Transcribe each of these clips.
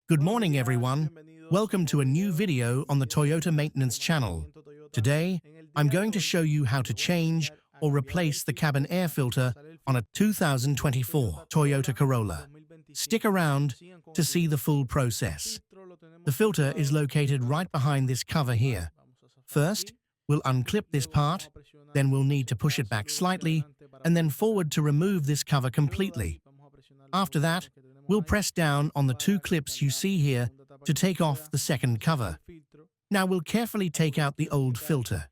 Good morning, everyone. Welcome to a new video on the Toyota Maintenance channel. Today, I'm going to show you how to change or replace the cabin air filter on a 2024 Toyota Corolla. Stick around to see the full process. The filter is located right behind this cover here. First, we'll unclip this part, then we'll need to push it back slightly, and then forward to remove this cover completely. After that, we'll press down on the two clips you see here to take off the second cover. Now we'll carefully take out the old filter.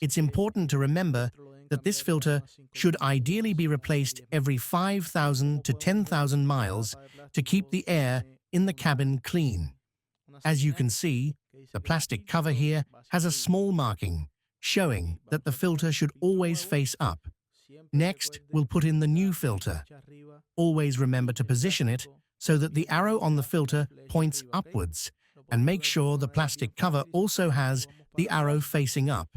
It's important to remember that this filter should ideally be replaced every 5,000 to 10,000 miles to keep the air in the cabin clean. As you can see, the plastic cover here has a small marking, showing that the filter should always face up. Next, we'll put in the new filter. Always remember to position it so that the arrow on the filter points upwards, and make sure the plastic cover also has the arrow facing up.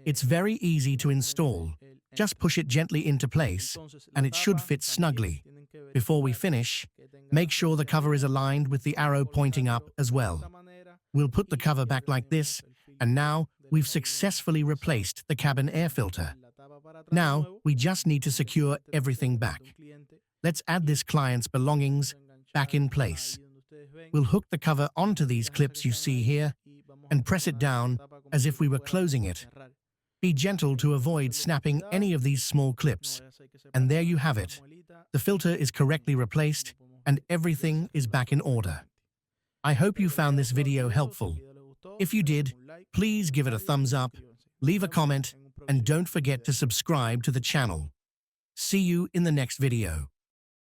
It's very easy to install. Just push it gently into place, and it should fit snugly. Before we finish, make sure the cover is aligned with the arrow pointing up as well. We'll put the cover back like this, and now we've successfully replaced the cabin air filter. Now, we just need to secure everything back. Let's add this client's belongings back in place. We'll hook the cover onto these clips you see here and press it down as if we were closing it. Be gentle to avoid snapping any of these small clips. And there you have it. The filter is correctly replaced and everything is back in order. I hope you found this video helpful. If you did, please give it a thumbs up, leave a comment, and don't forget to subscribe to the channel. See you in the next video.